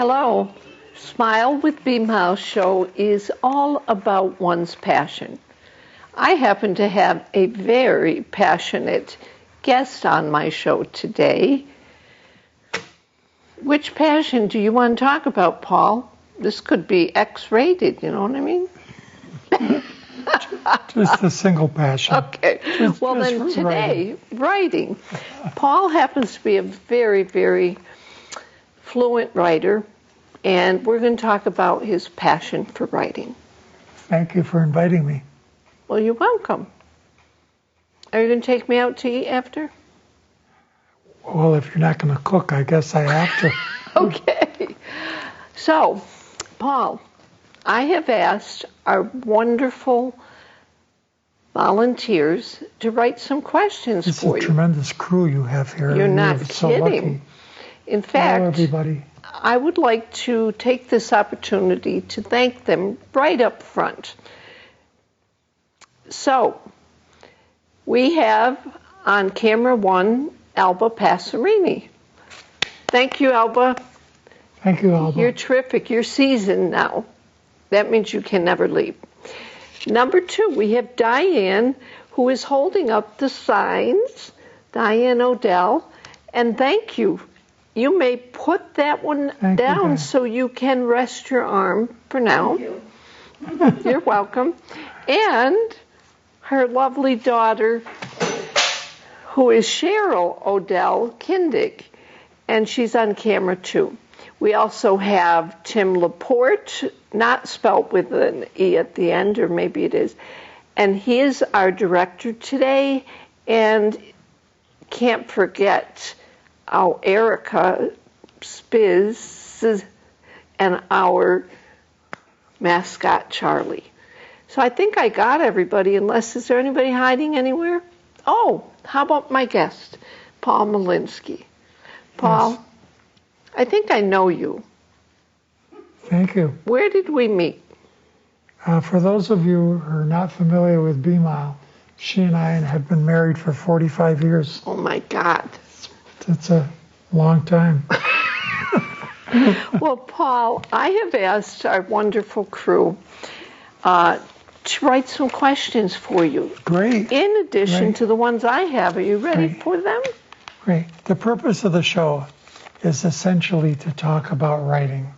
Hello. Smile with Beam House show is all about one's passion. I happen to have a very passionate guest on my show today. Which passion do you want to talk about, Paul? This could be X-rated, you know what I mean? Just a single passion. Okay. Well, then today, writing. Paul happens to be a very, very fluent writer, and we're going to talk about his passion for writing. Thank you for inviting me. Well, you're welcome. Are you going to take me out to eat after? Well, if you're not going to cook, I guess I have to. Okay. So, Paul, I have asked our wonderful volunteers to write some questions for you. It's a tremendous crew you have here. You're not kidding. So lucky. In fact, hello, everybody. I would like to take this opportunity to thank them right up front. So, we have on camera one, Alba Passerini. Thank you, Alba. Thank you, Alba. You're terrific. You're seasoned now. That means you can never leave. Number two, we have Diane, who is holding up the signs. Diane Odell. And thank you. You may put that one down so you can rest your arm for now. Thank you. You're welcome. And her lovely daughter, who is Cheryl Odell Kindig, and she's on camera too. We also have Tim Laporte, not spelt with an E at the end, or maybe it is, and he is our director today, and can't forget our Erica Spiz and our mascot Charlie. So I think I got everybody, unless is there anybody hiding anywhere? Oh, how about my guest, Paul Milenski? Paul, yes. I think I know you. Thank you. Where did we meet? For those of you who are not familiar with B-Mile, she and I have been married for 45 years. Oh, my God. That's a long time. Well, Paul, I have asked our wonderful crew to write some questions for you. Great. In addition to the ones I have. Are you ready for them? Great. The purpose of the show is essentially to talk about writing.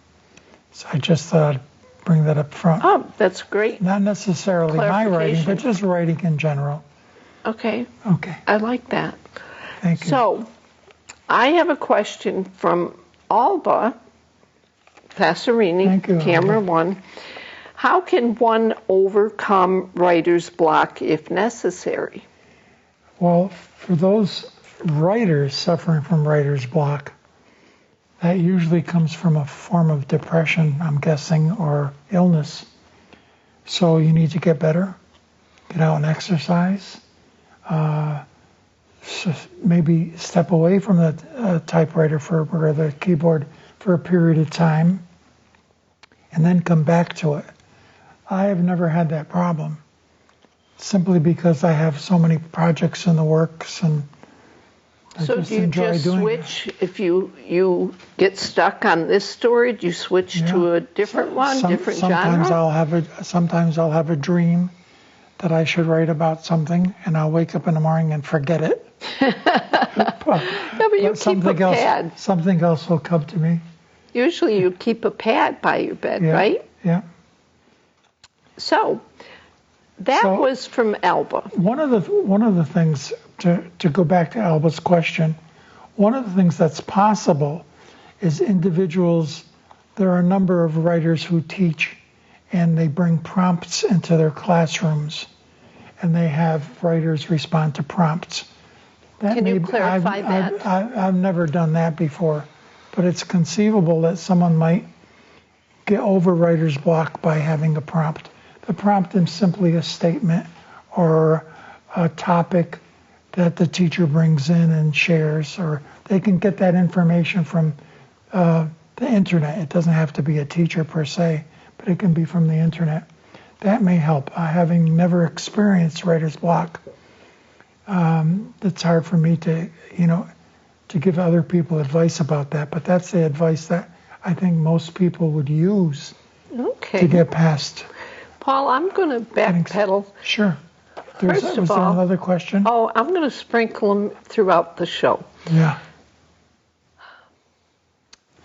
So I just thought I'd bring that up front. Oh, that's great. Not necessarily my writing, but just writing in general. Okay. Okay. I like that. Thank you. So, I have a question from Alba Passerini, camera one. How can one overcome writer's block if necessary? Well, for those writers suffering from writer's block, that usually comes from a form of depression, I'm guessing, or illness. So you need to get better, get out and exercise, maybe step away from the typewriter or the keyboard for a period of time, and then come back to it. I have never had that problem, simply because I have so many projects in the works, and I so just do you enjoy just doing switch it. If you get stuck on this story, do you switch to a different one, different sometimes genre? Sometimes I'll have a dream that I should write about something, and I'll wake up in the morning and forget it. but you keep a pad. Something else will come to me. Usually you keep a pad by your bed, right? Yeah. So that was from Alba. One of the things, to go back to Alba's question, one of the things that's possible is individuals. There are a number of writers who teach, and they bring prompts into their classrooms, and they have writers respond to prompts. Can you clarify that? I've never done that before, but it's conceivable that someone might get over writer's block by having a prompt. The prompt is simply a statement or a topic that the teacher brings in and shares, or they can get that information from the internet. It doesn't have to be a teacher per se, but it can be from the internet. That may help. Having never experienced writer's block, it's hard for me to give other people advice about that, but that's the advice that I think most people would use Okay. to get past. Paul, I'm going to backpedal. Sure. First Was of there all, another question? Oh, I'm going to sprinkle them throughout the show. Yeah.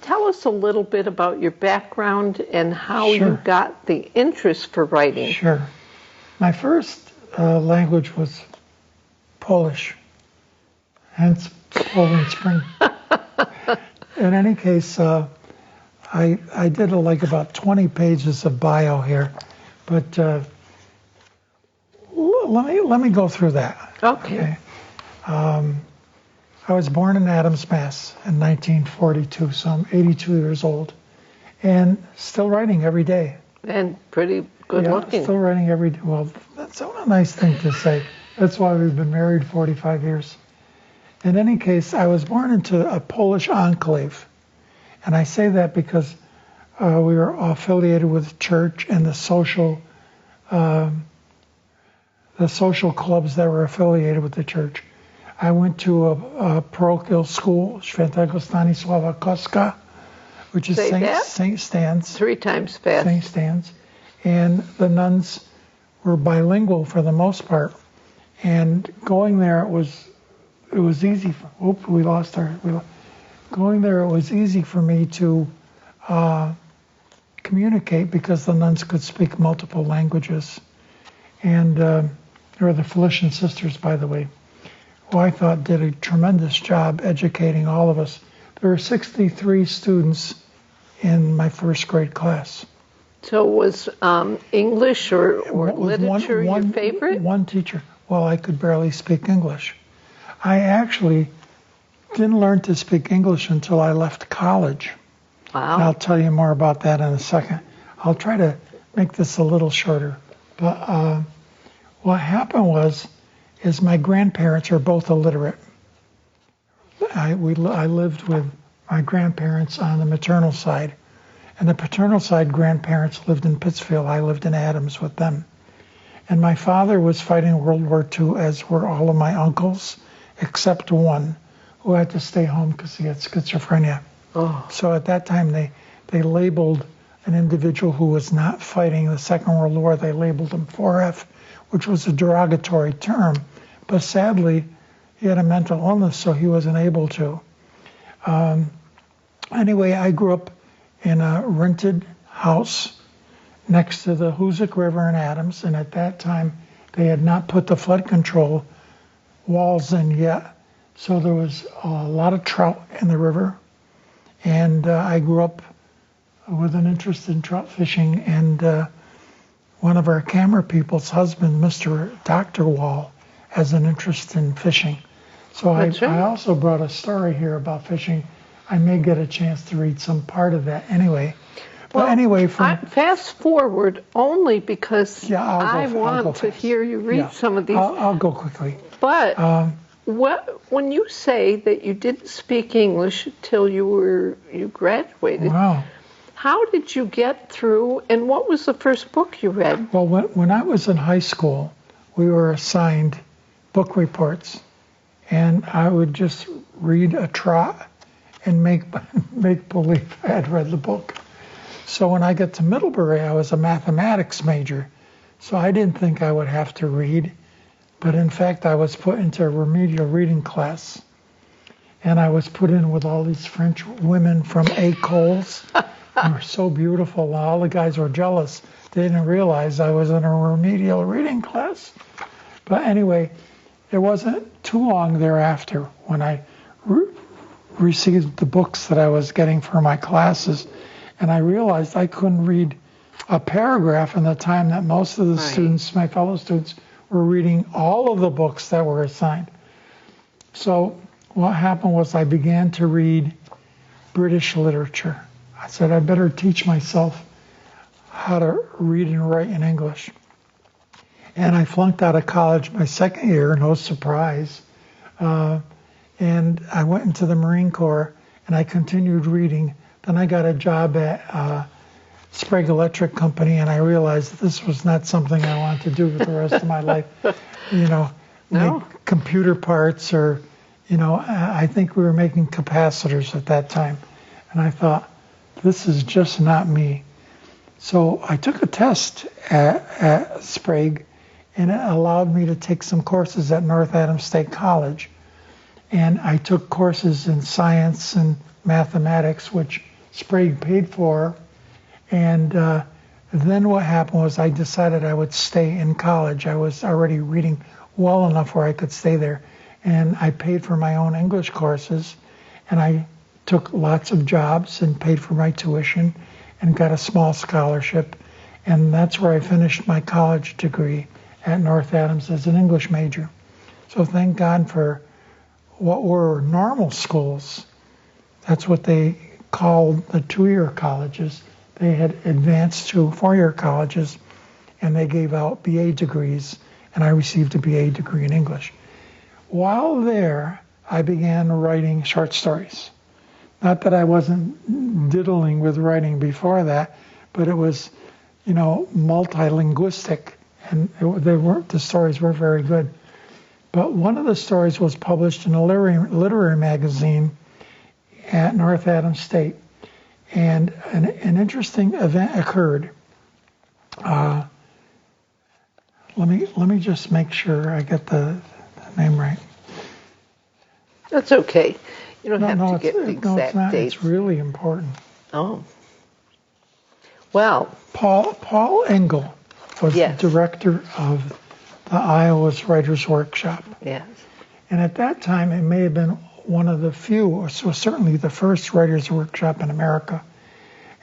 Tell us a little bit about your background and how Sure. you got the interest for writing. Sure. My first language was Polish, hence Poland Spring. In any case, I did like about 20 pages of bio here, but let me go through that. Okay. I was born in Adams, Mass. in 1942, so I'm 82 years old, and still writing every day. And pretty good looking. Still writing every day. Well, that's a nice thing to say. That's why we've been married 45 years. In any case, I was born into a Polish enclave, and I say that because we were affiliated with the church and the social clubs that were affiliated with the church. I went to a parochial school, Świętego Stanisława Kostka, which is St. Stan's. 3 times fast. St. Stan's. And the nuns were bilingual for the most part. And going there, it was easy. Going there, it was easy for me to communicate because the nuns could speak multiple languages. And they were the Felician sisters, by the way, who I thought did a tremendous job educating all of us. There were 63 students in my first grade class. So was English or literature your favorite? One teacher. Well, I could barely speak English. I actually didn't learn to speak English until I left college. Wow. And I'll tell you more about that in a second. I'll try to make this a little shorter. But what happened is my grandparents are both illiterate. I lived with my grandparents on the maternal side. And the paternal side grandparents lived in Pittsfield. I lived in Adams with them. And my father was fighting World War II, as were all of my uncles, except one who had to stay home because he had schizophrenia. Oh. So at that time, they labeled an individual who was not fighting the Second World War, they labeled him 4F, which was a derogatory term. But sadly, he had a mental illness, so he wasn't able to. Anyway, I grew up in a rented house next to the Hoosick River in Adams, and at that time, they had not put the flood control walls in yet. So there was a lot of trout in the river, and I grew up with an interest in trout fishing, and one of our camera people's husband, Mr. Dr. Wall, has an interest in fishing. So I also brought a story here about fishing. I may get a chance to read some part of that anyway. But anyway, fast forward only because I want to hear you read some of these. I'll go quickly. But when you say that you didn't speak English till you graduated, wow. How did you get through, and what was the first book you read? Well, when I was in high school, we were assigned book reports, and I would just read a trot and make believe I had read the book. So when I got to Middlebury, I was a mathematics major, so I didn't think I would have to read, but in fact I was put into a remedial reading class, and I was put in with all these French women from Écoles. They were so beautiful, and all the guys were jealous. They didn't realize I was in a remedial reading class. But anyway, it wasn't too long thereafter when I received the books that I was getting for my classes, and I realized I couldn't read a paragraph in the time that most of the students, my fellow students, were reading all of the books that were assigned. So what happened was I began to read British literature. I said, I better teach myself how to read and write in English. And I flunked out of college my second year, no surprise. And I went into the Marine Corps, and I continued reading. Then I got a job at Sprague Electric Company, and I realized this was not something I wanted to do for the rest of my life. Make computer parts, or, I think we were making capacitors at that time. And I thought, this is just not me. So I took a test at Sprague, and it allowed me to take some courses at North Adams State College. And I took courses in science and mathematics, which Sprague paid for. And then what happened was I decided I would stay in college. I was already reading well enough where I could stay there. And I paid for my own English courses. And I took lots of jobs and paid for my tuition and got a small scholarship. And that's where I finished my college degree at North Adams as an English major. So thank God for what were normal schools. That's what they called the 2-year colleges. They had advanced to 4-year colleges, and they gave out BA degrees, and I received a BA degree in English. While there, I began writing short stories. Not that I wasn't diddling with writing before that, but it was, multilinguistic, and the stories were very good. But one of the stories was published in a literary magazine at North Adams State, and an interesting event occurred. Let me just make sure I get the name right. That's okay. You don't have to get the exact no, it's not. dates. It's really important. Oh. Well. Paul Engel was yes. the director of the Iowa's Writers' Workshop. Yes. And at that time, it may have been one of the few, or so certainly the first Writers' Workshop in America.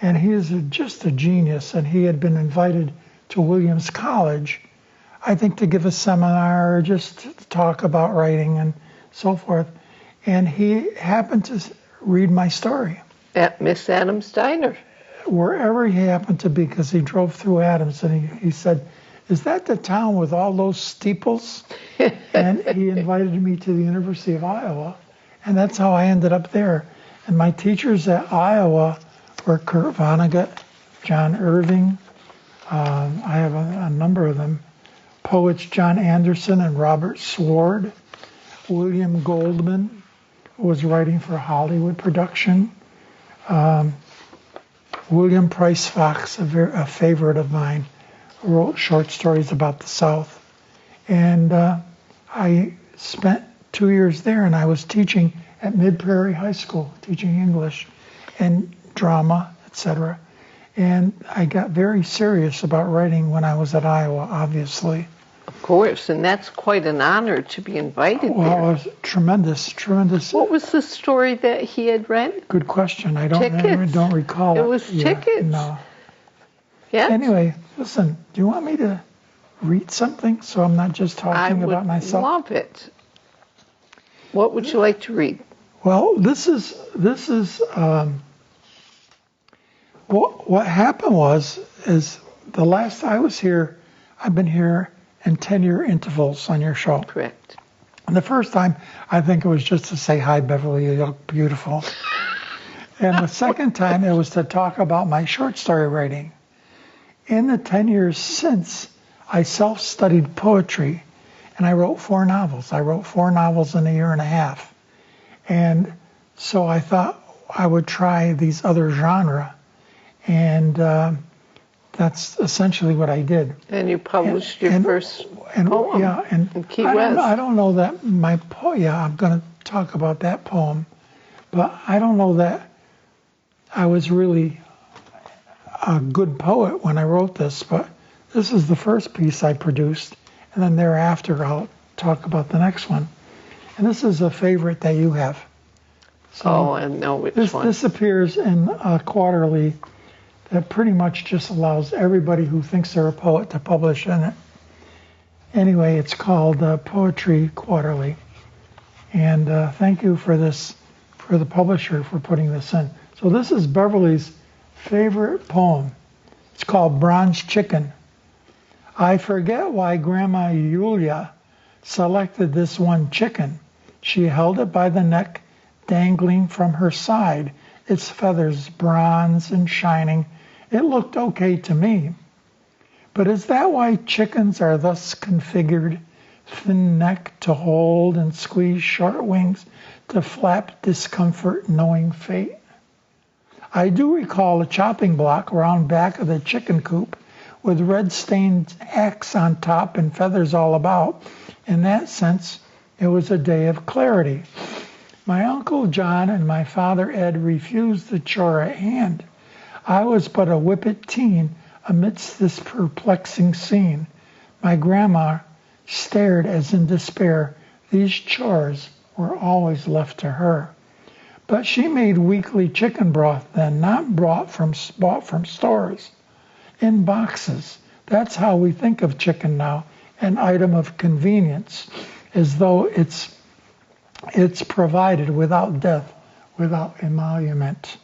And he is just a genius, and he had been invited to Williams College, I think, to give a seminar, just to talk about writing and so forth. And he happened to read my story. At Miss Adams' Diner. Wherever he happened to be, because he drove through Adams, and he said, "Is that the town with all those steeples?" And he invited me to the University of Iowa, and that's how I ended up there. And my teachers at Iowa were Kurt Vonnegut, John Irving, I have a number of them, poets John Anderson and Robert Sword, William Goldman, who was writing for Hollywood production, William Price Fox, a favorite of mine, who wrote short stories about the South. And I spent 2 years there, and I was teaching at Mid-Prairie High School, teaching English and drama, etc. And I got very serious about writing when I was at Iowa, obviously. Of course, and that's quite an honor to be invited Well, there. it was tremendous. What was the story that he had read? Good question. I don't recall it. It was Tickets. No. Yes. Anyway, listen, do you want me to read something so I'm not just talking about myself? I would love it. What would you like to read? Well, this is what happened is the last I was here, I've been here in 10-year intervals on your show. Correct. And the first time, I think it was just to say, "Hi, Beverly, you look beautiful." And the second time, it was to talk about my short story writing. In the 10 years since, I self-studied poetry, and I wrote 4 novels. I wrote 4 novels in a year and a half. And so I thought I would try these other genre, and that's essentially what I did. And you published your first poem in Key West. I don't know that my poem, I'm going to talk about that poem, but I don't know that I was really a good poet when I wrote this, but this is the first piece I produced, and then thereafter I'll talk about the next one. And this is a favorite that you have. So I know which one. This appears in a quarterly that pretty much just allows everybody who thinks they're a poet to publish in it. Anyway, it's called Poetry Quarterly. And thank you for this, for the publisher for putting this in. So this is Beverly's favorite poem. It's called Bronze Chicken. I forget why Grandma Yulia selected this one chicken. She held it by the neck, dangling from her side, its feathers bronze and shining. It looked okay to me. But is that why chickens are thus configured? Thin neck to hold and squeeze short wings to flap discomfort knowing fate? I do recall a chopping block around back of the chicken coop with red stained X on top and feathers all about. In that sense, it was a day of clarity. My Uncle John and my father Ed refused the chore at hand. I was but a whippet teen amidst this perplexing scene. My grandma stared as in despair. These chores were always left to her. But she made weekly chicken broth then, not bought from stores, in boxes. That's how we think of chicken now, an item of convenience, as though it's provided without death, without emolument.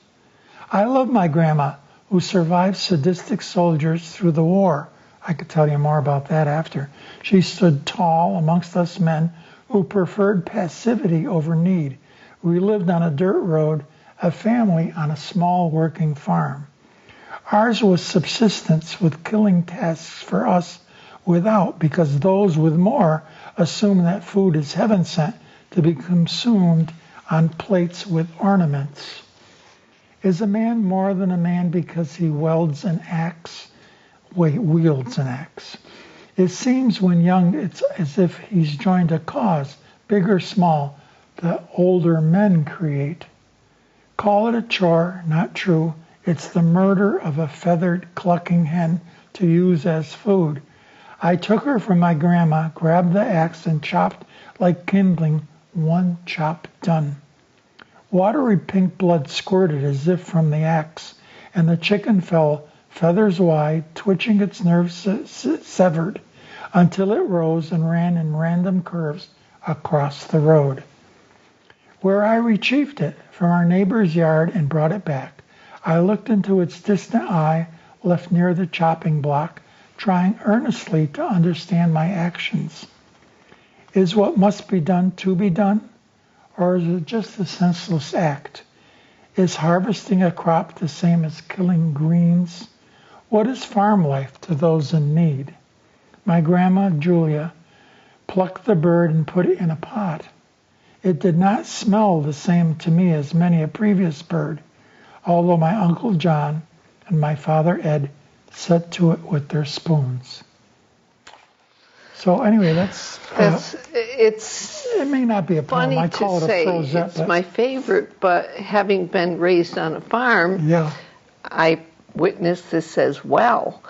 I love my grandma, who survived sadistic soldiers through the war. I could tell you more about that after. She stood tall amongst us men who preferred passivity over need. We lived on a dirt road, a family on a small working farm. Ours was subsistence with killing tasks for us without, because those with more assume that food is heaven sent to be consumed on plates with ornaments. Is a man more than a man because he wields an axe? It seems when young, it's as if he's joined a cause, big or small, that older men create. Call it a chore, not true. It's the murder of a feathered clucking hen to use as food. I took her from my grandma, grabbed the axe, and chopped like kindling, one chop done. Watery pink blood squirted as if from the axe, and the chicken fell feathers wide, twitching its nerves severed, until it rose and ran in random curves across the road, where I retrieved it from our neighbor's yard and brought it back. I looked into its distant eye, left near the chopping block, trying earnestly to understand my actions. Is what must be done to be done? Or is it just a senseless act? Is harvesting a crop the same as killing greens? What is farm life to those in need? My grandma, Julia, plucked the bird and put it in a pot. It did not smell the same to me as many a previous bird, although my Uncle John and my father Ed set to it with their spoons. So anyway, it may not be a poem. Funny I call to it say a prosette. it's my favorite, but having been raised on a farm, yeah, I witnessed this as well.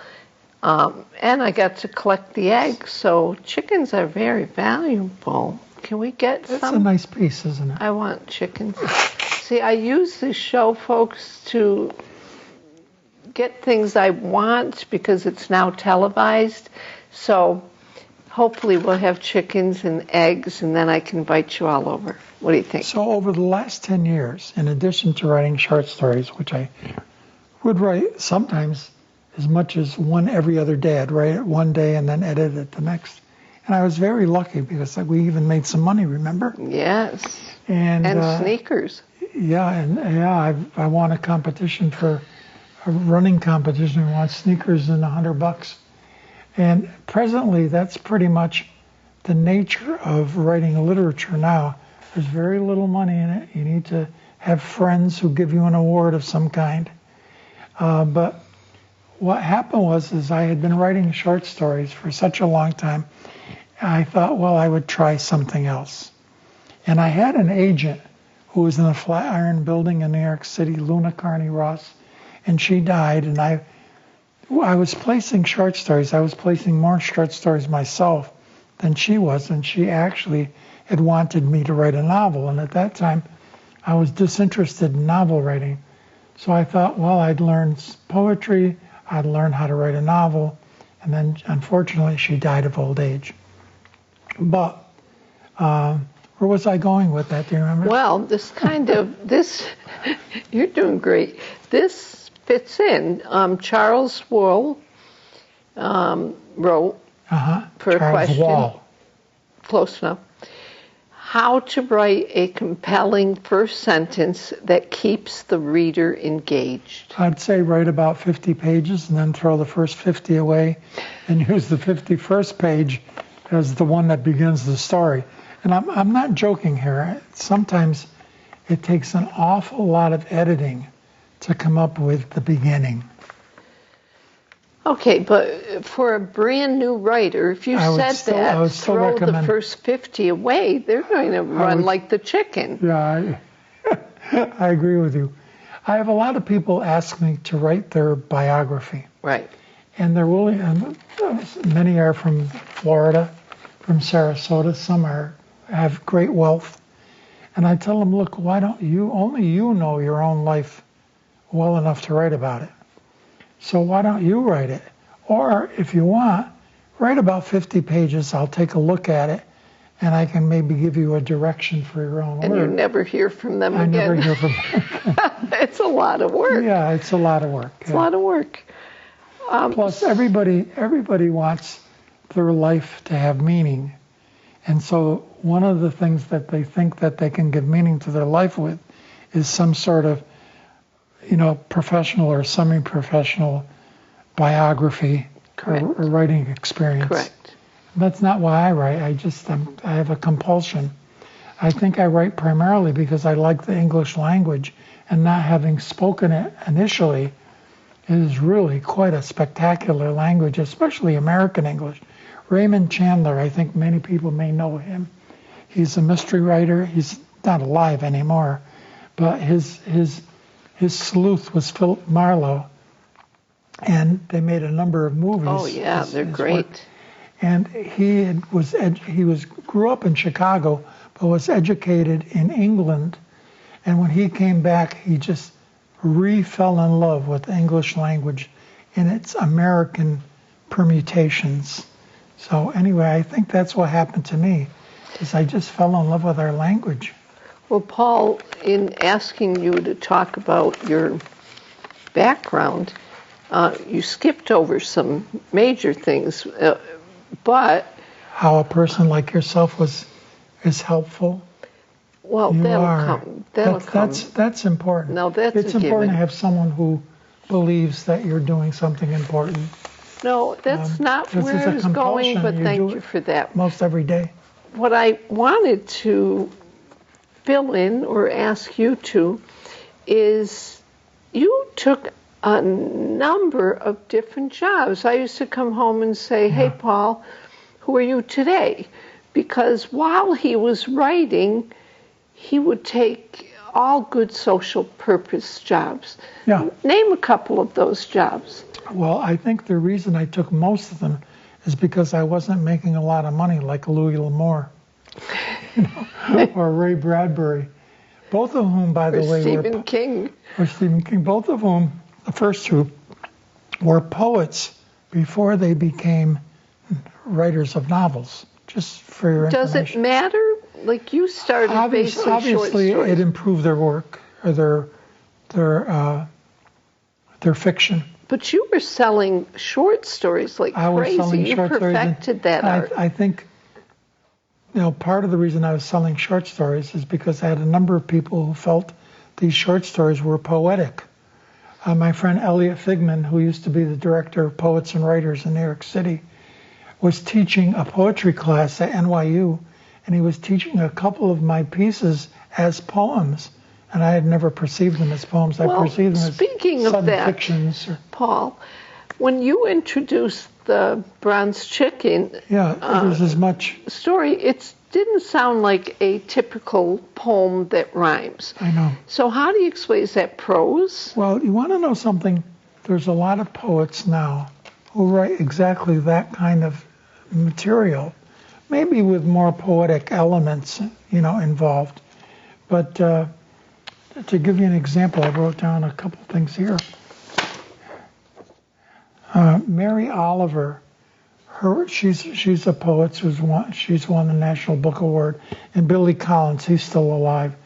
And I got to collect the eggs, so chickens are very valuable. Can we get some? It's a nice piece, isn't it? I want chickens. See, I use this show, folks, to get things I want because it's now televised. So hopefully we'll have chickens and eggs, and then I can invite you all over. What do you think? So over the last 10 years, in addition to writing short stories, which I would write sometimes as much as one every other day, I'd write it one day and then edit it the next. And I was very lucky because we even made some money, remember? Yes. And sneakers. I won a competition for a running competition. I won sneakers and $100. And presently, that's pretty much the nature of writing literature now. There's very little money in it. You need to have friends who give you an award of some kind. But what happened was I had been writing short stories for such a long time. I thought, well, I would try something else. And I had an agent who was in a Flatiron building in New York City, Luna Carney Ross, and she died. And I was placing short stories. I was placing more short stories myself than she was, and she actually had wanted me to write a novel. And at that time, I was disinterested in novel writing. So I thought, well, I'd learn poetry, I'd learn how to write a novel, and then unfortunately she died of old age. But where was I going with that? Do you remember? Well, you're doing great. This fits in. Charles Wool wrote for a question. Wall. Close enough. How to write a compelling first sentence that keeps the reader engaged. I'd say write about 50 pages and then throw the first 50 away and use the 51st page as the one that begins the story. And I'm not joking here. Sometimes it takes an awful lot of editing to come up with the beginning. Okay, but for a brand new writer, if you throw the first 50 away, they're going to run like the chicken. Yeah, I agree with you. I have a lot of people ask me to write their biography. Right. And they're willing, and many are from Florida, from Sarasota, some have great wealth. And I tell them, look, why don't only you know your own life well enough to write about it. So why don't you write it? Or if you want, write about 50 pages. I'll take a look at it, and I can maybe give you a direction for your own work. And you never hear from them again. I never hear from them. It's a lot of work. Yeah, it's a lot of work. It's a lot of work. Plus, everybody wants their life to have meaning. And so one of the things that they think that they can give meaning to their life with is some sort of, professional or semi-professional biography or writing experience. Correct. That's not why I write. I have a compulsion. I think I write primarily because I like the English language, and not having spoken it initially, it is really quite a spectacular language, especially American English. Raymond Chandler, I think many people may know him. He's a mystery writer. He's not alive anymore, but his sleuth was Philip Marlowe, and they made a number of movies. Oh yeah, they're great. Work. And he grew up in Chicago, but was educated in England. And when he came back, he just fell in love with the English language and its American permutations. So anyway, I think that's what happened to me, is I just fell in love with our language. Well, Paul, in asking you to talk about your background, you skipped over some major things, but how a person like yourself is helpful. Well, that'll come. That's important. No, that's it's important to have someone who believes that you're doing something important. No, that's not where I was going, but thank you for that. Most every day. What I wanted to fill in or ask you to is you took a number of different jobs. I used to come home and say, hey, Paul, who are you today? Because while he was writing, he would take all good social purpose jobs. Yeah. Name a couple of those jobs. Well, I think the reason I took most of them is because I wasn't making a lot of money like Louis L'Amour, or Ray Bradbury. Both of whom, by the way, Stephen King. Or Stephen King. Both of whom, the first two, were poets before they became writers of novels. Just for your information. Does it matter? Like you started basically obviously short stories. It improved their work or their fiction. But you were selling short stories like I was crazy. selling You short perfected that art. I think, part of the reason I was selling short stories is because I had a number of people who felt these short stories were poetic. My friend Elliot Figman, who used to be the director of Poets and Writers in New York City, was teaching a poetry class at NYU, and he was teaching a couple of my pieces as poems, and I had never perceived them as poems. I perceived them as sudden fictions. Paul, when you introduced the Bronze Chicken it was as much story, it didn't sound like a typical poem that rhymes. I know. So how do you explain? Is that prose? Well, you want to know something? There's a lot of poets now who write exactly that kind of material, maybe with more poetic elements, involved. But to give you an example, I wrote down a couple things here. Mary Oliver, she's a poet she's won the National Book Award, and Billy Collins, he's still alive.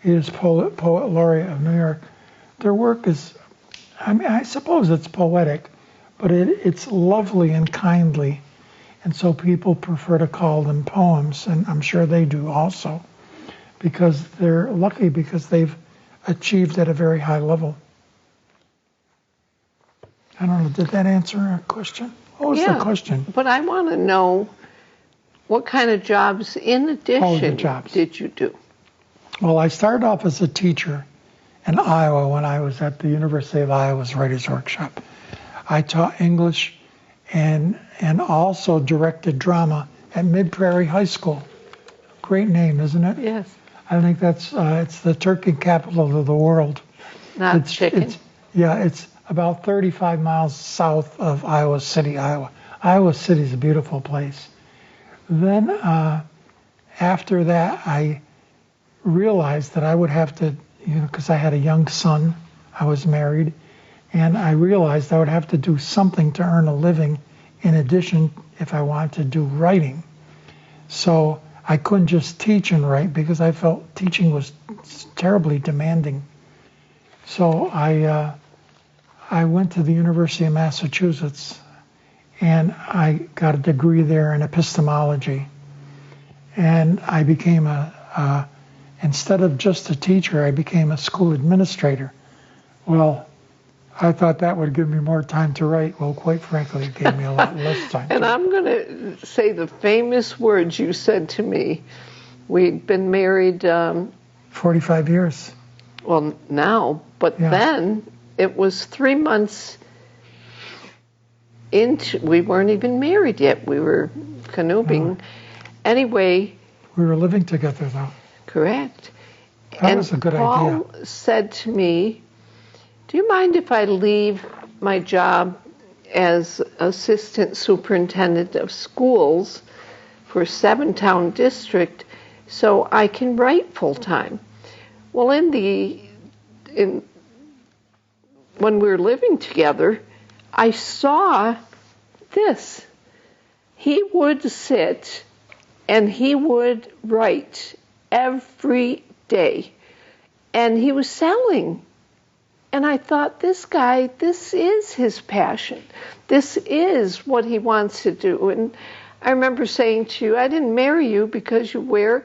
He is poet laureate of New York. Their work is, I suppose it's poetic, but it's lovely and kindly, and so people prefer to call them poems, and I'm sure they do also, because they're lucky because they've achieved at a very high level. I don't know, did that answer our question? What was the question? But I want to know what kind of jobs in addition did you do? Well, I started off as a teacher in Iowa when I was at the University of Iowa's Writers Workshop. I taught English and also directed drama at Mid Prairie High School. Great name, isn't it? Yes. I think that's it's the turkey capital of the world. Not chicken. It's about 35 miles south of Iowa City, Iowa. Iowa City is a beautiful place. Then after that, I realized that I would have to, because I had a young son, I was married, and I realized I would have to do something to earn a living in addition if I wanted to do writing. So I couldn't just teach and write because I felt teaching was terribly demanding. So I went to the University of Massachusetts and I got a degree there in epistemology. And I became instead of just a teacher, I became a school administrator. Well, I thought that would give me more time to write. Well, quite frankly, it gave me a lot less time. And I'm going to say the famous words you said to me. We'd been married 45 years. Well, now, but then it was 3 months into, we weren't even married yet. We were canoeing. Anyway. We were living together, though. Correct. That was a good idea. Paul said to me, do you mind if I leave my job as assistant superintendent of schools for a 7-town district so I can write full time? Well, when we were living together, I saw this. He would sit and he would write every day. And he was selling. And I thought, this guy, this is his passion. This is what he wants to do. And I remember saying to you, I didn't marry you because you wear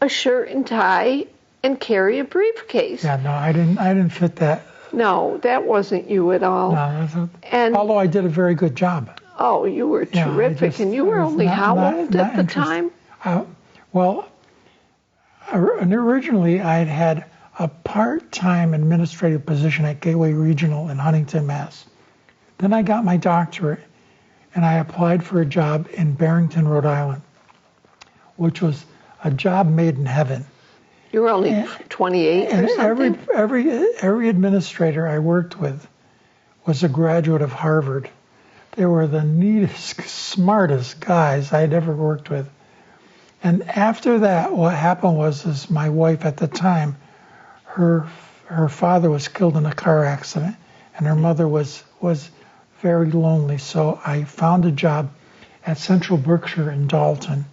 a shirt and tie and carry a briefcase. Yeah, no, I didn't fit that. No, that wasn't you at all. No, although I did a very good job. Oh, you were terrific. And you were only how old at the time? Well, originally I had a part-time administrative position at Gateway Regional in Huntington, Mass. Then I got my doctorate, and I applied for a job in Barrington, Rhode Island, which was a job made in heaven. You were only 28 or something? Every administrator I worked with was a graduate of Harvard. They were the neatest, smartest guys I'd ever worked with. And after that, what happened was my wife at the time, her father was killed in a car accident, and her mother was very lonely. So I found a job at Central Berkshire in Dalton,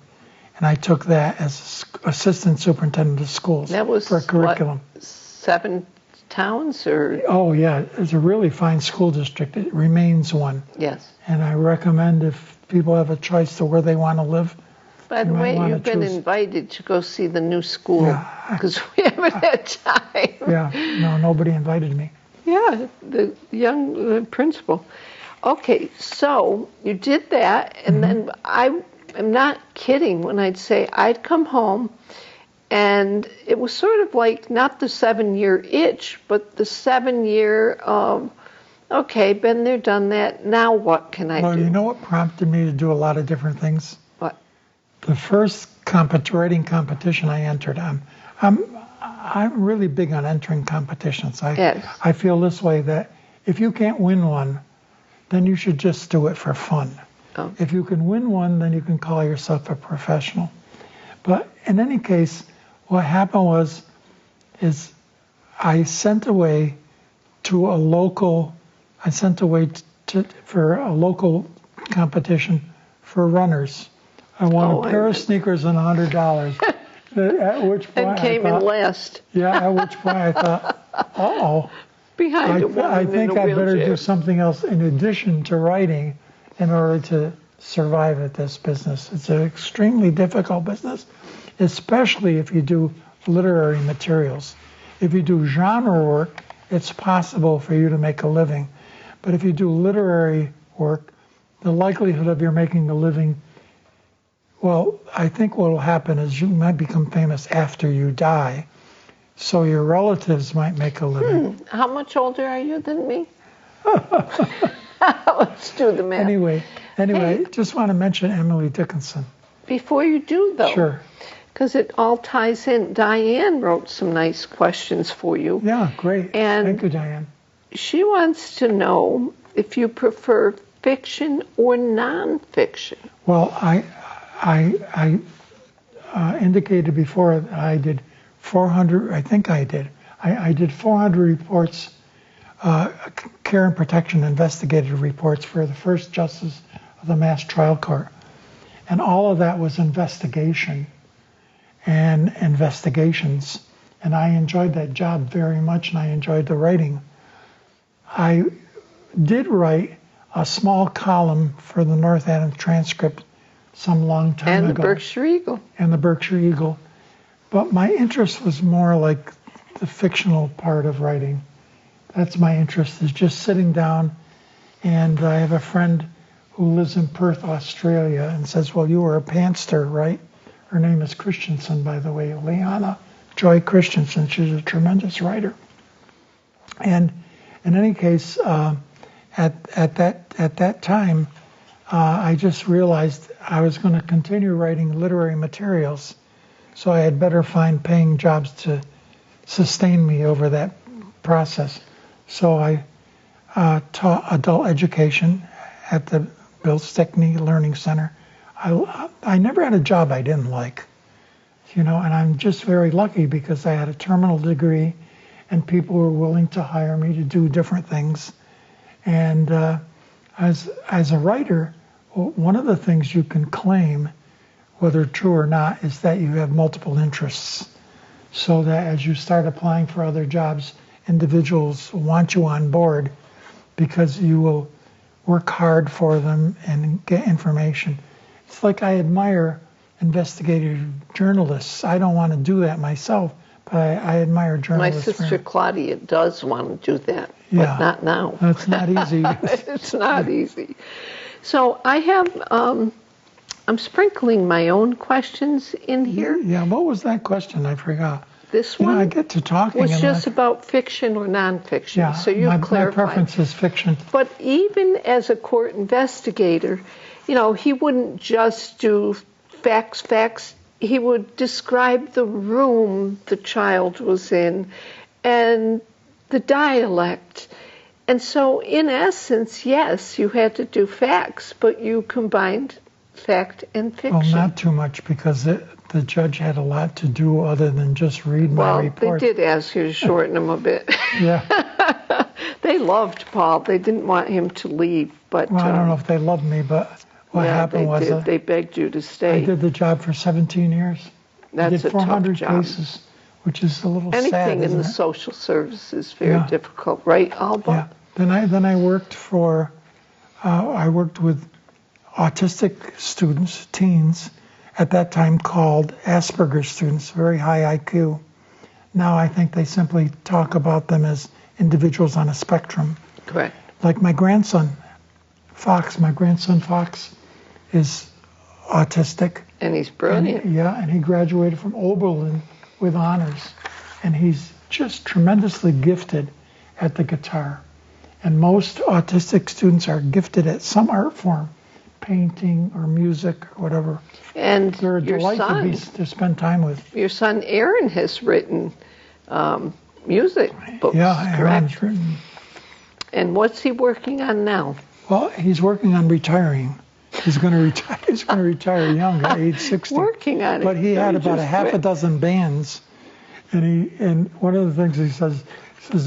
and I took that as assistant superintendent of schools for a curriculum. What, 7 towns or? Oh yeah, it's a really fine school district. It remains one. Yes. And I recommend if people have a choice to where they want to live. By the way, you've been invited to go see the new school because we haven't had time. Yeah, no, nobody invited me. Yeah, the young principal. Okay, so you did that, and then I am not kidding when I'd say I'd come home, and it was sort of like not the 7-year itch, but the 7-year of, okay, been there, done that, now what can I do? Well, you know what prompted me to do a lot of different things? What? The first writing competition I entered, I'm really big on entering competitions. I feel this way, that if you can't win one, then you should just do it for fun. Oh. If you can win one, then you can call yourself a professional. But in any case, what happened is I sent away for a local competition for runners. I won a pair of sneakers and $100. At which point and came in last. Yeah, at which point I thought, uh-oh. Behind a woman I think in a I better wheelchair. do something else in addition to writing in order to survive at this business. It's an extremely difficult business, especially if you do literary materials. If you do genre work, it's possible for you to make a living. But if you do literary work, the likelihood of you making a living, well, I think what will happen is you might become famous after you die. so your relatives might make a living. How much older are you than me? Let's do the math. Anyway, Hey. just want to mention Emily Dickinson. Before you do, though, Sure. because it all ties in, Diane wrote some nice questions for you. Yeah, great. And thank you, Diane. she wants to know if you prefer fiction or nonfiction. Well, I indicated before that I did 400. I think I did. I did 400 reports, care and protection investigative reports for the first justice of the mass trial court, and all of that was investigation and investigations. And I enjoyed that job very much, and I enjoyed the writing. I did write a small column for the North Adams Transcript some long time And the ago. Berkshire Eagle. And the Berkshire Eagle. But my interest was more like the fictional part of writing. That's my interest, is just sitting down. And I have a friend who lives in Perth, Australia, and says, well, you were a pantster, right? Her name is Christensen, by the way, Leanna Joy Christensen. She's a tremendous writer. And in any case, at that time, I just realized I was going to continue writing literary materials, so I had better find paying jobs to sustain me over that process. So I taught adult education at the Bill Stickney Learning Center. I never had a job I didn't like, and I'm just very lucky because I had a terminal degree and people were willing to hire me to do different things. And as a writer, one of the things you can claim, whether true or not, is that you have multiple interests. So that as you start applying for other jobs, individuals want you on board because you will work hard for them and get information. It's like I admire investigative journalists. I don't want to do that myself, but I admire My journalists. sister Claudia does want to do that, Yeah. but not now. That's not easy. It's not easy. So I have, I'm sprinkling my own questions in here. Yeah, what was that question? I forgot. This one I get to talking. was and just about fiction or nonfiction. yeah, So you my clarified. preference is fiction. But even as a court investigator, he wouldn't just do facts. He would describe the room the child was in and the dialect. And so, in essence, yes, you had to do facts, but you combined fact and fiction. Well, not too much because the judge had a lot to do other than just read my report. They did ask you to shorten him a bit. Yeah. They loved Paul. They didn't want him to leave. But Well, I don't know if they loved me, but what happened was they begged you to stay. I did the job for 17 years. I That's did a tough 400 job. cases, which is a little Anything sad, in isn't the it? social service is very Yeah. difficult, right, Alba? Yeah. Then I worked for, I worked with autistic students, teens, at that time called Asperger's students, very high IQ. Now I think they simply talk about them as individuals on a spectrum. Correct. Like my grandson Fox is autistic. And he's brilliant. And he graduated from Oberlin with honors. And he's just tremendously gifted at the guitar. And most autistic students are gifted at some art form, painting or music or whatever. And They're a your delight son, to spend time with. your son Aaron has written music books, Yeah, correct? Aaron's written. And what's he working on now? Well, he's working on retiring. He's going to retire. He's going to retire young at age 60. Working on it. But he had about a just half a quit. dozen bands, and one of the things he says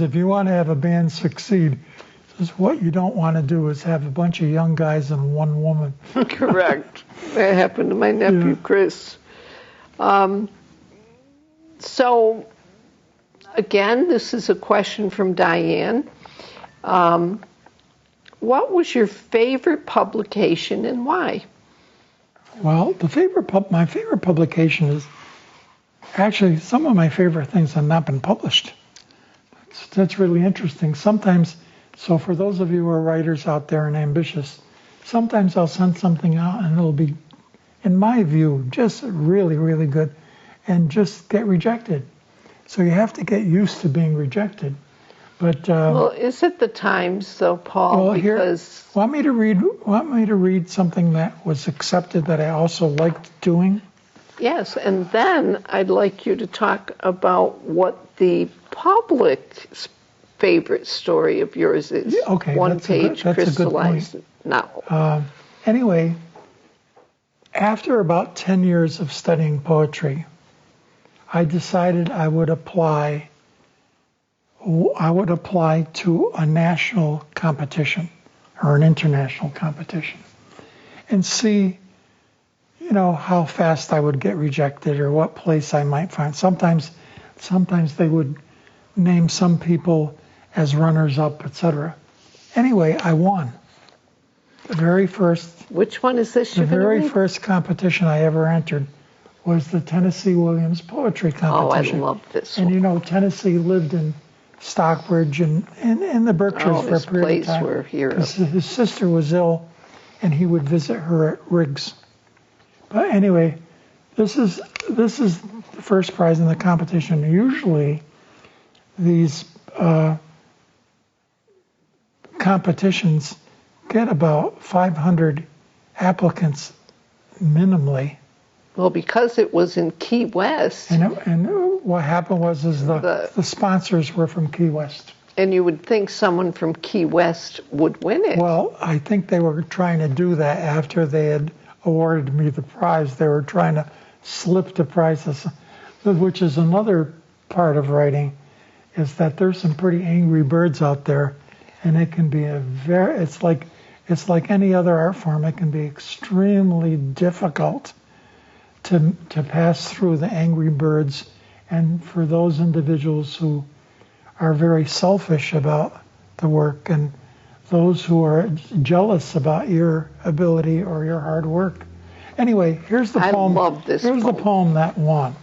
if you want to have a band succeed, he says what you don't want to do is have a bunch of young guys and one woman. Correct. That happened to my nephew, Yeah. Chris. So, again, this is a question from Diane. What was your favorite publication and why? Well, my favorite publication is actually some of my favorite things have not been published. That's really interesting. Sometimes, so for those of you who are writers out there and ambitious, sometimes I'll send something out and it'll be, in my view, just really, really good and just get rejected. So you have to get used to being rejected. But Well, is it the times though, Paul? well, here, Because want me to read something that was accepted that I also liked doing? yes, and then I'd like you to talk about what the public's favorite story of yours is. Yeah, okay, that's a good crystallized novel. Anyway, after about 10 years of studying poetry, I decided I would apply to a national competition or an international competition and see, how fast I would get rejected or what place I might find. Sometimes they would name some people as runners-up, etc. Anyway, I won. The very first Which one is this The you're going to very read? first competition I ever entered was the Tennessee Williams Poetry Competition. Oh, I love this And one. Tennessee lived in Stockbridge and in the Berkshires for a his period of plays time. were heroes. His sister was ill, and he would visit her at Riggs. But anyway, this is the first prize in the competition. Usually, these competitions get about 500 applicants minimally. Well, because it was in Key West, And what happened was the sponsors were from Key West. and you would think someone from Key West would win it. Well, I think they were trying to do that after they had awarded me the prize. They were trying to slip the prizes, which is another part of writing, is that there's some pretty angry birds out there, and it can be it's like any other art form. It can be extremely difficult to pass through the angry birds, and for those individuals who are very selfish about the work and those who are jealous about your ability or your hard work. Anyway, here's the poem. I love this Here's poem. the poem that won.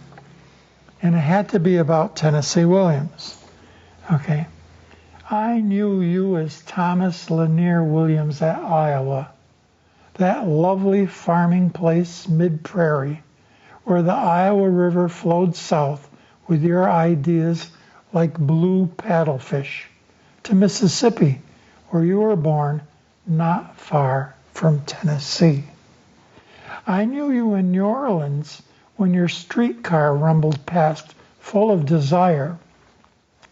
And it had to be about Tennessee Williams. Okay. I knew you as Thomas Lanier Williams at Iowa, that lovely farming place mid-prairie, where the Iowa River flowed south with your ideas like blue paddlefish, to Mississippi, where you were born, not far from Tennessee. I knew you in New Orleans when your streetcar rumbled past, full of desire,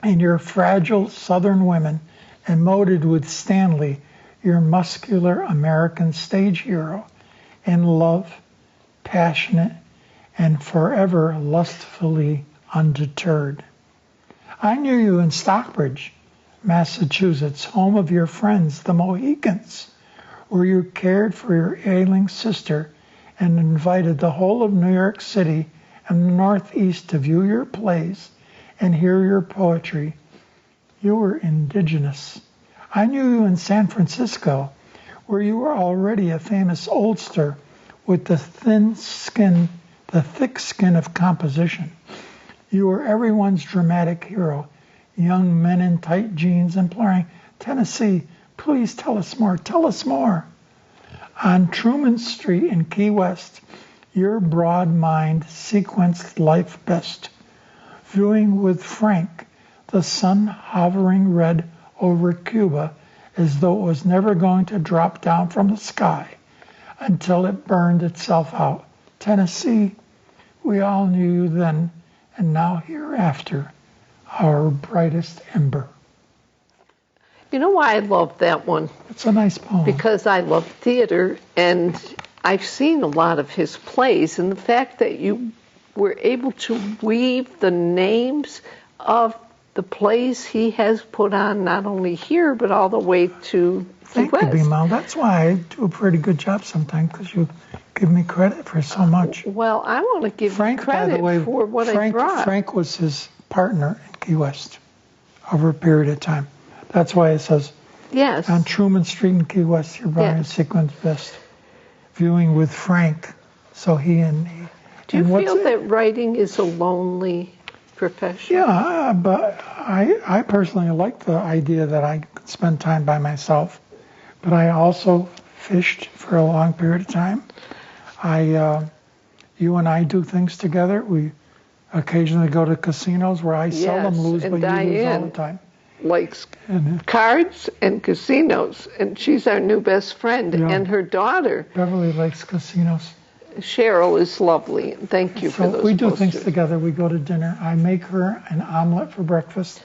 and your fragile Southern women emoted with Stanley, your muscular American stage hero, in love, passionate, and forever lustfully undeterred. I knew you in Stockbridge, Massachusetts, home of your friends, the Mohicans, where you cared for your ailing sister and invited the whole of New York City and the Northeast to view your plays and hear your poetry. You were indigenous. I knew you in San Francisco, where you were already a famous oldster with the thick skin of composition. You were everyone's dramatic hero, young men in tight jeans imploring, Tennessee, please tell us more, tell us more. On Truman Street in Key West, your broad mind sequenced life best, viewing with Frank the sun hovering red over Cuba as though it was never going to drop down from the sky until it burned itself out. Tennessee, we all knew you then, and now hereafter, our brightest ember. You know why I love that one? It's a nice poem. Because I love theater, and I've seen a lot of his plays, and the fact that you were able to weave the names of the plays he has put on, not only here, but all the way to Thank you, B-Mal. That's why I do a pretty good job sometimes, because you give me credit for so much. Well, I want to give Frank, you credit by the way, for what I brought. Frank was his partner in Key West over a period of time. That's why it says, Yes. on Truman Street in Key West, your brother Yes. sequence best. Viewing with Frank. So he and he. Do you feel that writing is a lonely profession? Yeah, but I personally like the idea that I could spend time by myself. But I also fished for a long period of time. You and I do things together. We occasionally go to casinos where I seldom Yes, lose, and but you lose all Diane the time. likes And cards and casinos, and she's our new best friend. Yeah. And her daughter, Beverly likes casinos. Cheryl, is lovely. Thank you for So those we do posters. things together. We go to dinner. I make her an omelet for breakfast.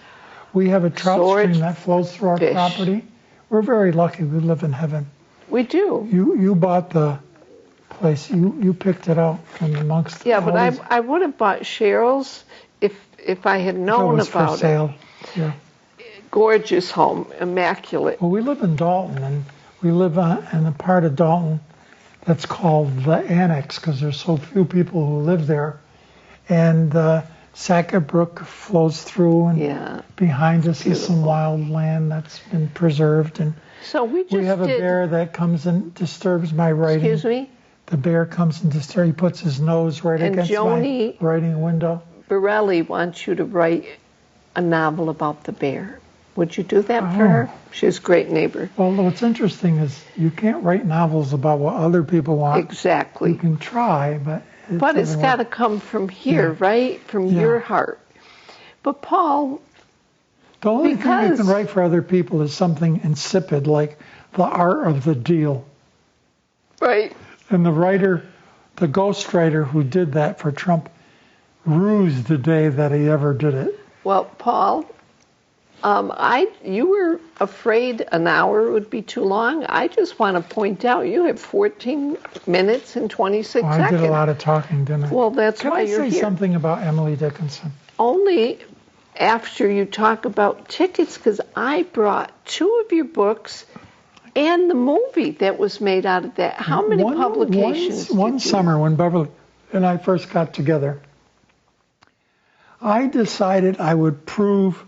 We have a trout Sword stream that flows through our fish. property. We're very lucky. We live in heaven. We do. You bought the place. You picked it out from amongst. Yeah, but all these- I would have bought Cheryl's if I had it known was for about it. sale. Yeah. Gorgeous home, immaculate. Well, we live in Dalton, and we live in a part of Dalton that's called the Annex because there's so few people who live there. And Sackett Brook flows through, and Yeah. behind us is some Beautiful. wild land that's been preserved. And So we just we have a did. bear that comes and disturbs my writing. Excuse me. The bear comes and disturbs. He puts his nose right And against Joni- my writing window. Borelli wants you to write a novel about the bear. Would you do that for her? She's a great neighbor. Well, what's interesting is you can't write novels about what other people want. You Exactly. can try, but it But it's doesn't got to work. come from here, Yeah. right? From Yeah. your heart. But Paul, The only thing you because- can write for other people is something insipid, like The Art of the Deal. right? And the ghostwriter who did that for Trump, rused the day that he ever did it. Well, Paul, you were afraid an hour would be too long. I just want to point out you have 14 minutes and 26 I seconds. did a lot of talking, didn't I? Well, that's Can why I you're say here. something about Emily Dickinson? Only after you talk about tickets, because I brought 2 of your books and the movie that was made out of that. How many publications? One did you- summer when Beverly and I first got together, I decided I would prove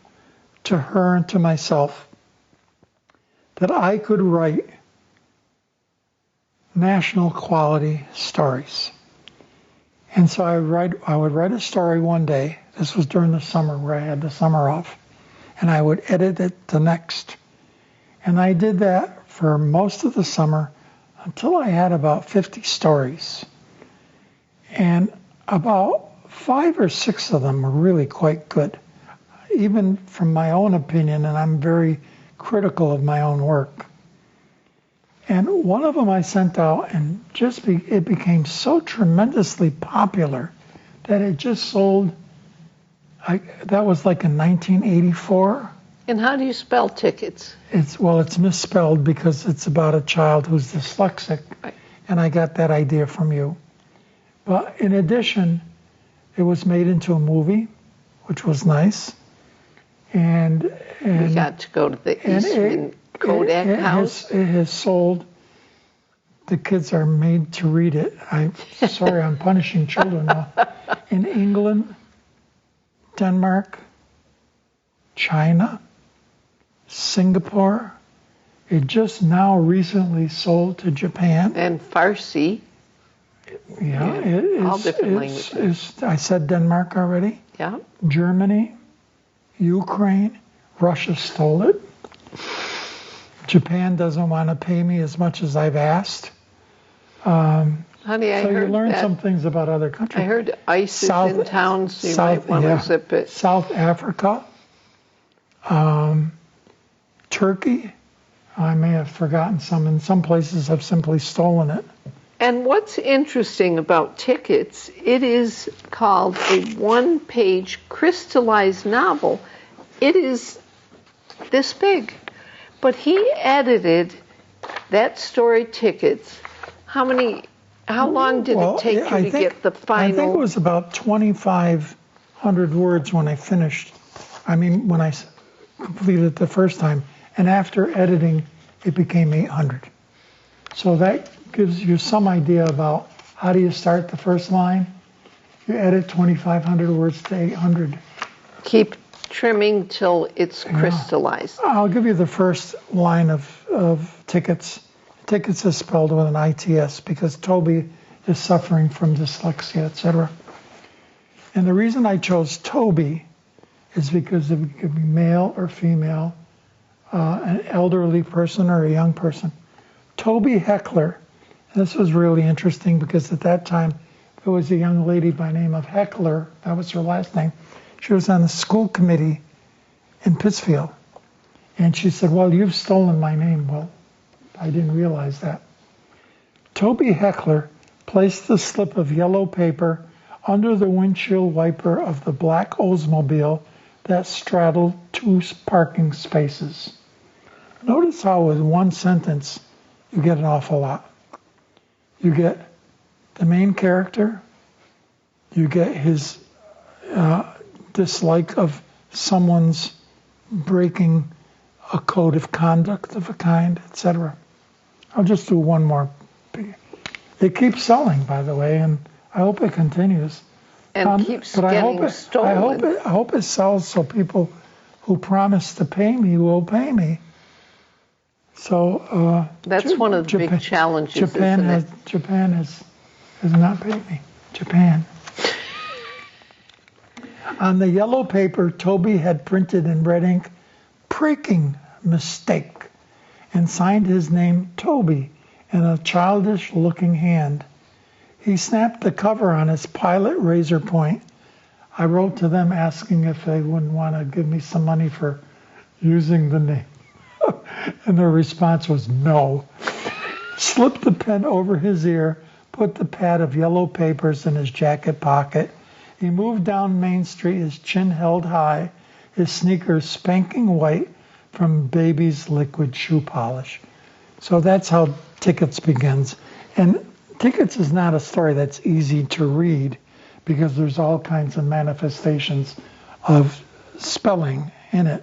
to her and to myself that I could write national quality stories. And so I would write a story one day. This was during the summer where I had the summer off. And I would edit it the next. And I did that for most of the summer until I had about 50 stories. And about 5 or 6 of them were really quite good, even from my own opinion, and I'm very critical of my own work. And one of them I sent out, and it became so tremendously popular that it just sold. That was like in 1984. And how do you spell tickets? It's misspelled because it's about a child who's dyslexic, Right. and I got that idea from you. But in addition, it was made into a movie, which was nice, and We got to go to the Eastman Kodak House. It has sold. The kids are made to read it. Sorry, I'm punishing children now. In England, Denmark, China, Singapore. It just now recently sold to Japan. And Farsi. Yeah, it is. all different languages. I said Denmark already. Yeah. Germany, Ukraine, Russia stole it. Japan doesn't want to pay me as much as I've asked. Honey, I So you heard learn that. some things about other countries. I heard ICE is in town, so you might want to zip it. South Africa, Turkey. I may have forgotten some. In some places, I've simply stolen it. And what's interesting about tickets, it is called a one-page crystallized novel. It is this big. But he edited that story, Tickets. How long did it take you to get the final? I think it was about 2,500 words when I finished. When I completed it the first time. And after editing, it became 800. So that gives you some idea about how do you start the first line. You edit 2,500 words to 800. Keep trimming till it's crystallized. I'll give you the first line of Tickets. Tickets is spelled with an ITS because Toby is suffering from dyslexia, etc. And the reason I chose Toby is because it could be male or female, an elderly person or a young person. Toby Heckler, and this was really interesting because at that time It was a young lady by the name of Heckler. That was her last name. She was on the school committee in Pittsfield. And she said, well, you've stolen my name. Well, I didn't realize that. Toby Heckler placed the slip of yellow paper under the windshield wiper of the black Oldsmobile that straddled 2 parking spaces. Notice how with one sentence you get an awful lot. You get the main character, you get his dislike of someone's breaking a code of conduct of a kind, etc. I'll just do one more. It keeps selling, by the way, and I hope it continues. And keeps getting stolen. I hope it sells so people who promise to pay me will pay me. So that's one of the big challenges. Japan has not paid me. Japan. On the yellow paper, Toby had printed in red ink, "Breaking mistake," and signed his name Toby in a childish-looking hand. He snapped the cover on his Pilot razor point. I wrote to them asking if they wouldn't want to give me some money for using the name. And their response was no. Slipped the pen over his ear, put the pad of yellow papers in his jacket pocket. He moved down Main Street, his chin held high, his sneakers spanking white from baby's liquid shoe polish. So that's how Tickets begins. And Tickets is not a story that's easy to read because there's all kinds of manifestations of spelling in it.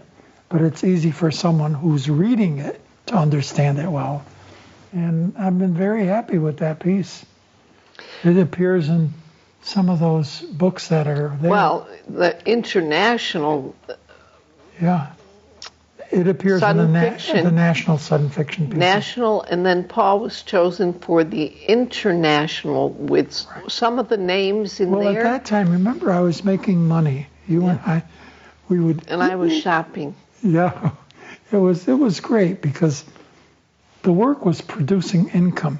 But it's easy for someone who's reading it to understand it well. And I've been very happy with that piece. It appears in some of those books that are there. Well, the international... Yeah. It appears in the National Sudden Fiction piece. National, and then Paul was chosen for the international with some of the names in there. Well, at that time, remember, I was making money. You and I, we would... And I was shopping. Yeah. It was great because the work was producing income.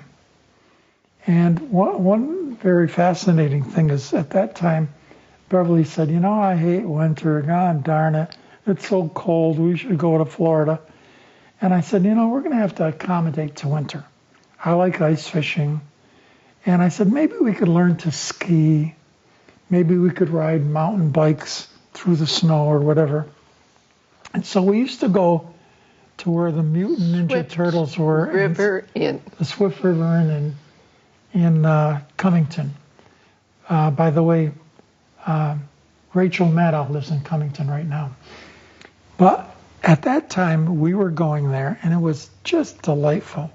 And one very fascinating thing is at that time, Beverly said, you know, I hate winter. God darn it. It's so cold. We should go to Florida. And I said, you know, we're going to have to accommodate to winter. I like ice fishing. And I said, maybe we could learn to ski. Maybe we could ride mountain bikes through the snow or whatever. And so we used to go to where the mutant Ninja Turtles were. The Swift River Inn in Cummington. By the way, Rachel Maddow lives in Cummington right now. But at that time, we were going there, and it was just delightful.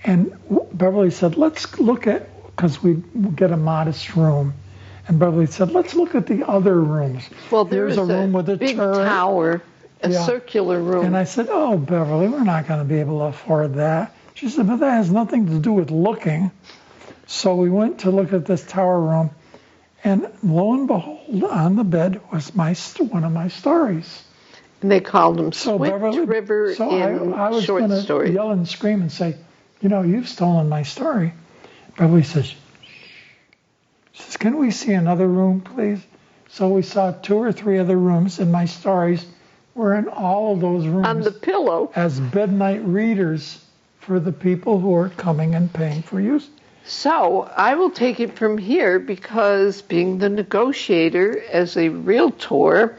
And Beverly said, let's look at, because we get a modest room. And Beverly said, let's look at the other rooms. Well, there's a room with a big turret. Tower, a circular room. And I said, oh, Beverly, we're not going to be able to afford that. She said, but that has nothing to do with looking. So we went to look at this tower room. And lo and behold, on the bed was one of my stories. And they called them Swift Beverly, River in I was short going story. to yell and scream and say, you know, you've stolen my story. Beverly says, shh. She says, can we see another room, please? So we saw 2 or 3 other rooms, and my stories were in all of those rooms. On the pillow. As midnight readers for the people who are coming and paying for use. So I will take it from here because being the negotiator as a realtor,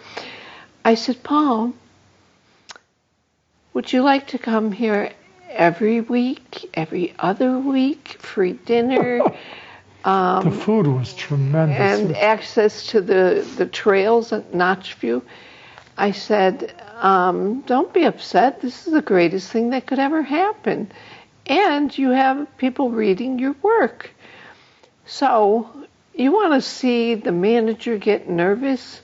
I said, Paul, would you like to come here every week, every other week, free dinner? The food was tremendous. And access to the trails at Notchview. I said, don't be upset. This is the greatest thing that could ever happen. And you have people reading your work. So you want to see the manager get nervous?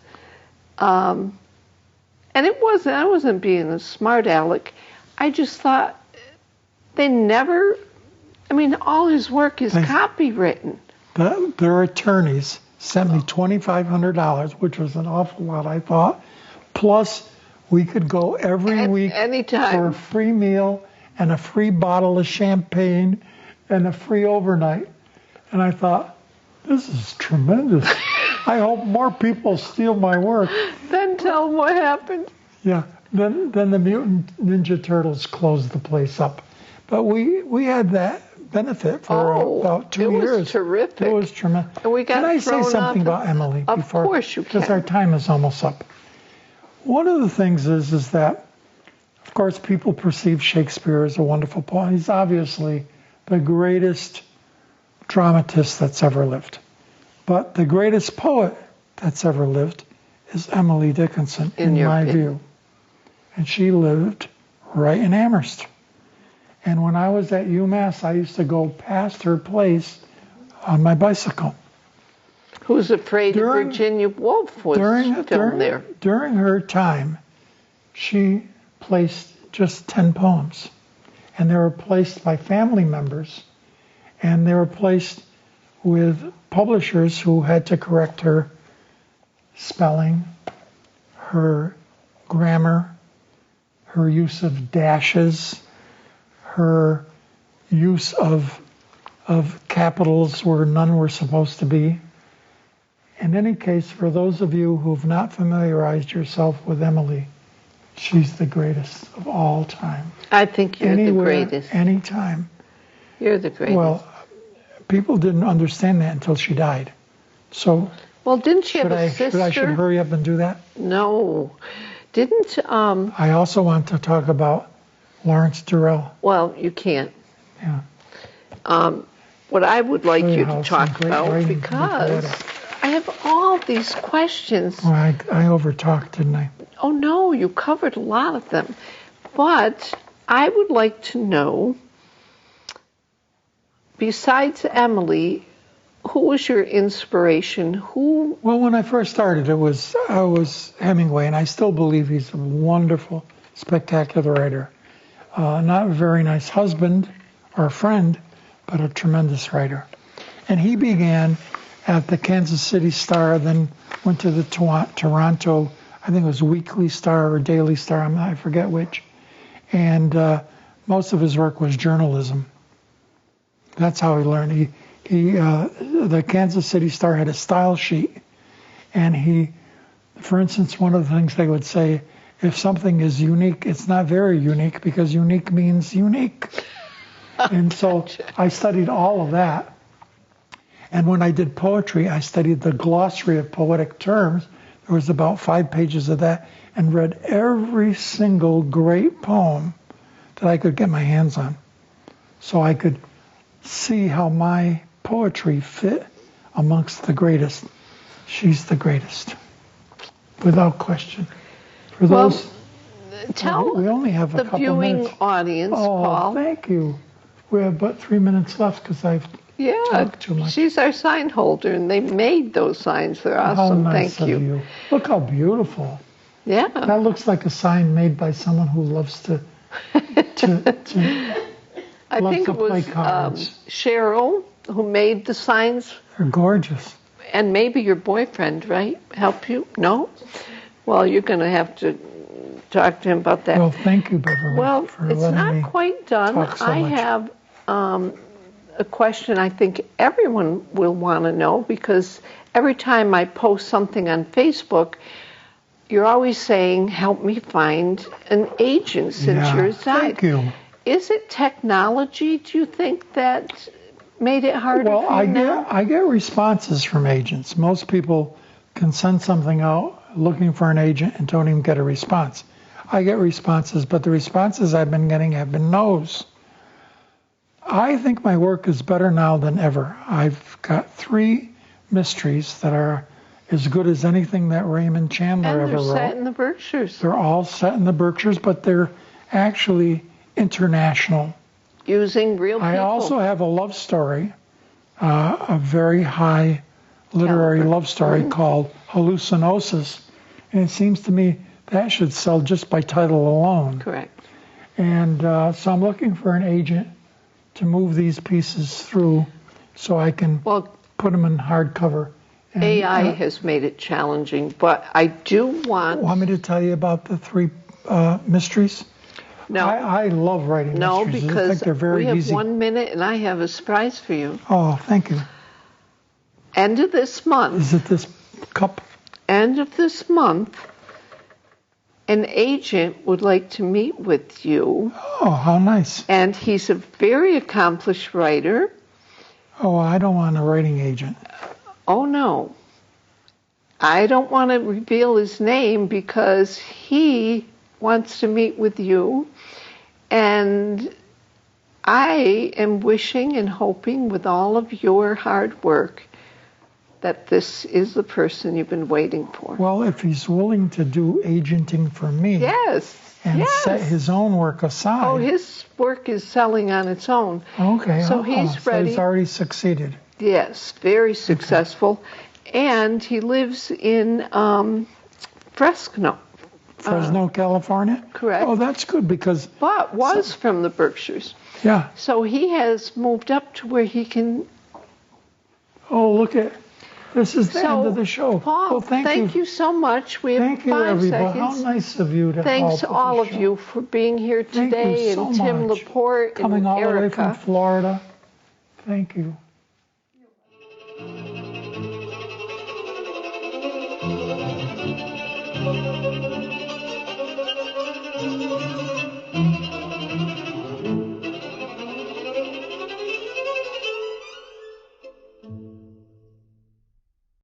And I wasn't being a smart aleck. I just thought all his work is copywritten. Their attorneys sent me $2,500, which was an awful lot, I thought. Plus, we could go every week anytime for a free meal and a free bottle of champagne and a free overnight. And I thought, this is tremendous. I hope more people steal my work. Then tell them what happened. Yeah. Then the Mutant Ninja Turtles closed the place up. But we had that benefit for about 2 years. It was terrific. It was tremendous. And we got Can I say thrown something off about Emily Of before? course you Because can. our time is almost up. One of the things is that, of course, people perceive Shakespeare as a wonderful poet. He's obviously the greatest dramatist that's ever lived. But the greatest poet that's ever lived is Emily Dickinson, in my view. And she lived right in Amherst. And when I was at UMass, I used to go past her place on my bicycle. Who's Afraid of Virginia Woolf was filmed there. During her time, she placed just 10 poems. And they were placed by family members. And they were placed with publishers who had to correct her spelling, her grammar, her use of dashes, her use of capitals where none were supposed to be. In any case, for those of you who have not familiarized yourself with Emily, she's the greatest of all time. I think you're the greatest. Anytime. You're the greatest. Well, people didn't understand that until she died. So, well, didn't she have a sister? I should hurry up and do that? No. Didn't I also want to talk about Lawrence Durrell. Well, you can't. Yeah. What I would like you to talk about, because I have all these questions. Well, I overtalked, didn't I? Oh, no, you covered a lot of them. But I would like to know, besides Emily, who was your inspiration? Well, when I first started, I was Hemingway, and I still believe he's a wonderful, spectacular writer. Not a very nice husband or friend, but a tremendous writer. And he began at the Kansas City Star, then went to the Toronto, I think it was Weekly Star or Daily Star, I forget which. And most of his work was journalism. That's how he learned. The Kansas City Star had a style sheet, and for instance, one of the things they would say, if something is unique, it's not very unique, because unique means unique. And so I studied all of that. And when I did poetry, I studied the glossary of poetic terms. There was about 5 pages of that, and read every single great poem that I could get my hands on, so I could see how my poetry fit amongst the greatest. She's the greatest, without question. For those, tell we only have a the viewing audience, Paul. Thank you. We have but 3 minutes left because I've talked too much. She's our sign holder, and they made those signs. They're awesome. How nice Thank of you. Look how beautiful. Yeah. That looks like a sign made by someone who loves to I think it was Cheryl who made the signs. They're gorgeous. And maybe your boyfriend, right? Help you? No? Well, you're going to have to talk to him about that. Well, thank you, Beverly. Well, it's not quite done. I have a question I think everyone will want to know, because every time I post something on Facebook, you're always saying, help me find an agent since yours died. Thank you. Is it technology, do you think, that made it harder for you now? I get responses from agents. Most people can send something out looking for an agent and don't even get a response. I get responses, but the responses I've been getting have been no's. I think my work is better now than ever. I've got 3 mysteries that are as good as anything that Raymond Chandler ever wrote. And they're set in the Berkshires. They're all set in the Berkshires, but they're actually international. Using real people. I also have a love story, a very high literary love story called Hallucinosis. And it seems to me that should sell just by title alone. Correct. And so I'm looking for an agent to move these pieces through so I can put them in hardcover. And, AI has made it challenging, but I do want me to tell you about the 3 mysteries? No. I love writing mysteries. No, I because think they're very we have easy. 1 minute and I have a surprise for you. Oh, thank you. end of this month. Is it this cup? End of this month, an agent would like to meet with you. Oh, how nice. And he's a very accomplished writer. Oh, I don't want a writing agent. Oh, no. I don't want to reveal his name because he wants to meet with you. And I am wishing and hoping with all of your hard work that this is the person you've been waiting for. Well, if he's willing to do agenting for me Yes. and yes. set his own work aside. Oh, his work is selling on its own. Okay. So he's ready. So he's already succeeded. Yes, very successful. And he lives in Fresno, California? correct. Oh, that's good because... But was from the Berkshires. Yeah. So he has moved up to where he can... Oh, look at... This is the end of the show. Paul, well, thank you so much. We have Thank you, 5 everybody. seconds. How nice of you to Thanks help all with of the show. you for being here Thank today, you so and Tim much. Laporte Coming and all Erica. the way from Florida. Thank you.